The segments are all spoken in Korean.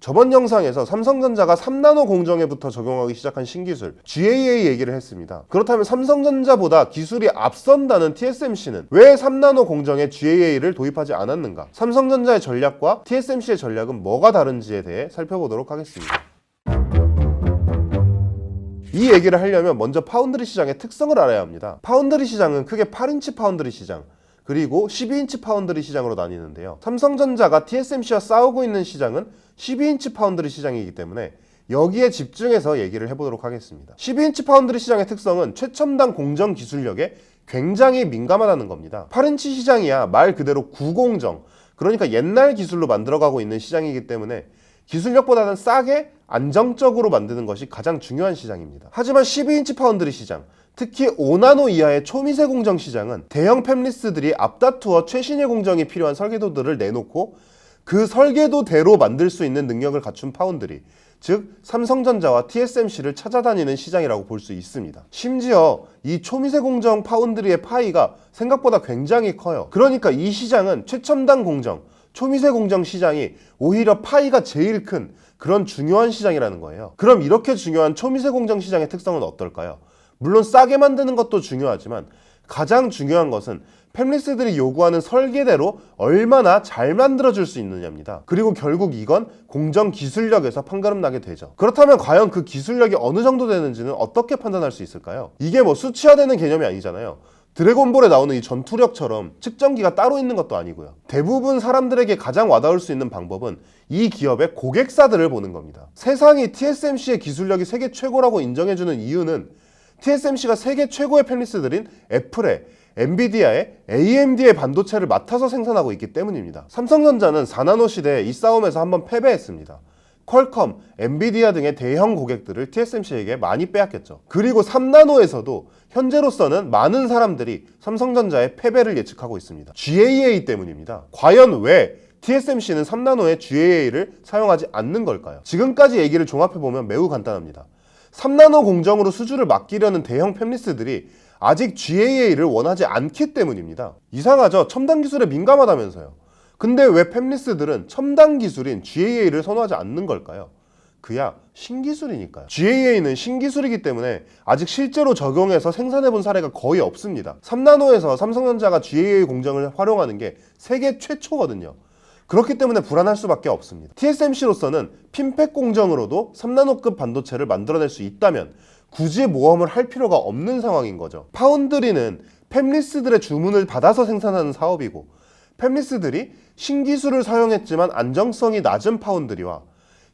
저번 영상에서 삼성전자가 3나노 공정에부터 적용하기 시작한 신기술 GAA 얘기를 했습니다. 그렇다면 삼성전자보다 기술이 앞선다는 TSMC는 왜 3나노 공정에 GAA를 도입하지 않았는가? 삼성전자의 전략과 TSMC의 전략은 뭐가 다른지에 대해 살펴보도록 하겠습니다. 이 얘기를 하려면 먼저 파운드리 시장의 특성을 알아야 합니다. 파운드리 시장은 크게 8인치 파운드리 시장, 그리고 12인치 파운드리 시장으로 나뉘는데요. 삼성전자가 TSMC와 싸우고 있는 시장은 12인치 파운드리 시장이기 때문에 여기에 집중해서 얘기를 해보도록 하겠습니다. 12인치 파운드리 시장의 특성은 최첨단 공정 기술력에 굉장히 민감하다는 겁니다. 8인치 시장이야 말 그대로 구공정, 그러니까 옛날 기술로 만들어가고 있는 시장이기 때문에 기술력보다는 싸게 안정적으로 만드는 것이 가장 중요한 시장입니다. 하지만 12인치 파운드리 시장, 특히 5나노 이하의 초미세 공정 시장은 대형 팹리스들이 앞다투어 최신의 공정이 필요한 설계도들을 내놓고 그 설계도대로 만들 수 있는 능력을 갖춘 파운드리, 즉 삼성전자와 TSMC를 찾아다니는 시장이라고 볼 수 있습니다. 심지어 이 초미세 공정 파운드리의 파이가 생각보다 굉장히 커요. 그러니까 이 시장은 최첨단 공정, 초미세 공정 시장이 오히려 파이가 제일 큰 그런 중요한 시장이라는 거예요. 그럼 이렇게 중요한 초미세 공정 시장의 특성은 어떨까요? 물론 싸게 만드는 것도 중요하지만 가장 중요한 것은 팹리스들이 요구하는 설계대로 얼마나 잘 만들어줄 수 있느냐입니다. 그리고 결국 이건 공정 기술력에서 판가름 나게 되죠. 그렇다면 과연 그 기술력이 어느 정도 되는지는 어떻게 판단할 수 있을까요? 이게 뭐 수치화되는 개념이 아니잖아요. 드래곤볼에 나오는 이 전투력처럼 측정기가 따로 있는 것도 아니고요. 대부분 사람들에게 가장 와닿을 수 있는 방법은 이 기업의 고객사들을 보는 겁니다. 세상이 TSMC의 기술력이 세계 최고라고 인정해주는 이유는 TSMC가 세계 최고의 팹리스들인 애플의, 엔비디아의, AMD의 반도체를 맡아서 생산하고 있기 때문입니다. 삼성전자는 4나노 시대에 이 싸움에서 한번 패배했습니다. 퀄컴, 엔비디아 등의 대형 고객들을 TSMC에게 많이 빼앗겼죠. 그리고 3나노에서도 현재로서는 많은 사람들이 삼성전자의 패배를 예측하고 있습니다. GAA 때문입니다. 과연 왜 TSMC는 3나노의 GAA를 사용하지 않는 걸까요? 지금까지 얘기를 종합해보면 매우 간단합니다. 3나노 공정으로 수주를 맡기려는 대형 팹리스들이 아직 GAA를 원하지 않기 때문입니다. 이상하죠? 첨단 기술에 민감하다면서요. 근데 왜 팹리스들은 첨단 기술인 GAA를 선호하지 않는 걸까요? 그야 신기술이니까요. GAA는 신기술이기 때문에 아직 실제로 적용해서 생산해본 사례가 거의 없습니다. 3나노에서 삼성전자가 GAA 공정을 활용하는 게 세계 최초거든요. 그렇기 때문에 불안할 수밖에 없습니다. TSMC로서는 핀팩 공정으로도 3나노급 반도체를 만들어낼 수 있다면 굳이 모험을 할 필요가 없는 상황인 거죠. 파운드리는 팹리스들의 주문을 받아서 생산하는 사업이고, 팹리스들이 신기술을 사용했지만 안정성이 낮은 파운드리와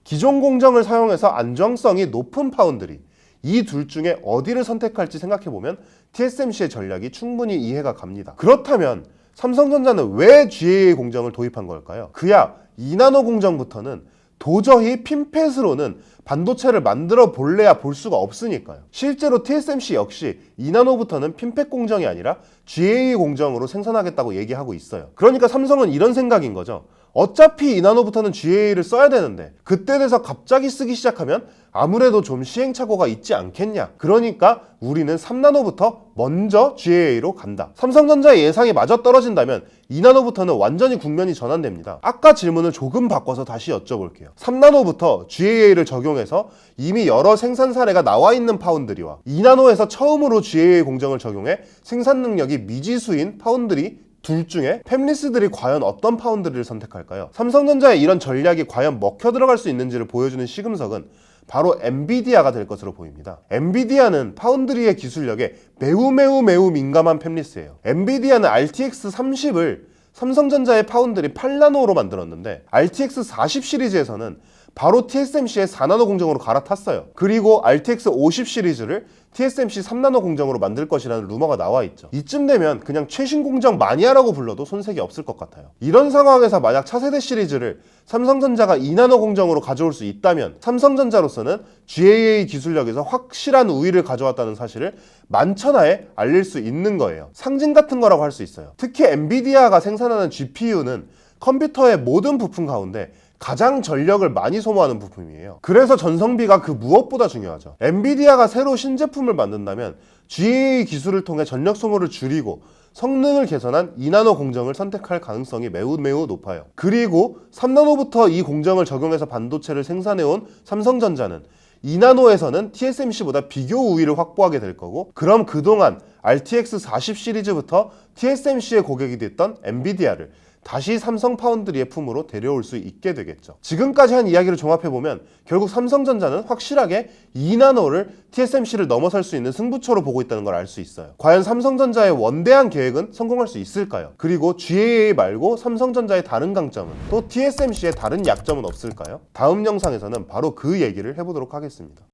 기존 공정을 사용해서 안정성이 높은 파운드리, 이 둘 중에 어디를 선택할지 생각해보면 TSMC의 전략이 충분히 이해가 갑니다. 그렇다면 삼성전자는 왜 GAA 공정을 도입한 걸까요? 그야 2나노 공정부터는 도저히 핀펫으로는 반도체를 만들어 볼래야 볼 수가 없으니까요. 실제로 TSMC 역시 2나노부터는 핀펫 공정이 아니라 GAA 공정으로 생산하겠다고 얘기하고 있어요. 그러니까 삼성은 이런 생각인 거죠. 어차피 2나노부터는 GAA를 써야 되는데 그때 돼서 갑자기 쓰기 시작하면 아무래도 좀 시행착오가 있지 않겠냐. 그러니까 우리는 3나노부터 먼저 GAA로 간다. 삼성전자의 예상이 맞아떨어진다면 2나노부터는 완전히 국면이 전환됩니다. 아까 질문을 조금 바꿔서 다시 여쭤볼게요. 3나노부터 GAA를 적용해서 이미 여러 생산 사례가 나와 있는 파운드리와 2나노에서 처음으로 GAA 공정을 적용해 생산 능력이 미지수인 파운드리 둘 중에 팹리스들이 과연 어떤 파운드리를 선택할까요? 삼성전자의 이런 전략이 과연 먹혀 들어갈 수 있는지를 보여주는 시금석은 바로 엔비디아가 될 것으로 보입니다. 엔비디아는 파운드리의 기술력에 매우 민감한 팹리스예요. 엔비디아는 RTX 30을 삼성전자의 파운드리 8나노로 만들었는데 RTX 40 시리즈에서는 바로 TSMC의 4나노 공정으로 갈아탔어요. 그리고 RTX 50 시리즈를 TSMC 3나노 공정으로 만들 것이라는 루머가 나와 있죠. 이쯤 되면 그냥 최신 공정 마니아라고 불러도 손색이 없을 것 같아요. 이런 상황에서 만약 차세대 시리즈를 삼성전자가 2나노 공정으로 가져올 수 있다면 삼성전자로서는 GAA 기술력에서 확실한 우위를 가져왔다는 사실을 만천하에 알릴 수 있는 거예요. 상징 같은 거라고 할 수 있어요. 특히 엔비디아가 생산하는 GPU는 컴퓨터의 모든 부품 가운데 가장 전력을 많이 소모하는 부품이에요. 그래서 전성비가 그 무엇보다 중요하죠. 엔비디아가 새로 신제품을 만든다면 GAA 기술을 통해 전력 소모를 줄이고 성능을 개선한 2나노 공정을 선택할 가능성이 매우 높아요. 그리고 3나노부터 이 공정을 적용해서 반도체를 생산해온 삼성전자는 2나노에서는 TSMC보다 비교 우위를 확보하게 될 거고, 그럼 그동안 RTX 40 시리즈부터 TSMC의 고객이 됐던 엔비디아를 다시 삼성 파운드리의 품으로 데려올 수 있게 되겠죠. 지금까지 한 이야기를 종합해보면 결국 삼성전자는 확실하게 2나노를 TSMC를 넘어설 수 있는 승부처로 보고 있다는 걸 알 수 있어요. 과연 삼성전자의 원대한 계획은 성공할 수 있을까요? 그리고 GAA 말고 삼성전자의 다른 강점은, 또 TSMC의 다른 약점은 없을까요? 다음 영상에서는 바로 그 얘기를 해보도록 하겠습니다.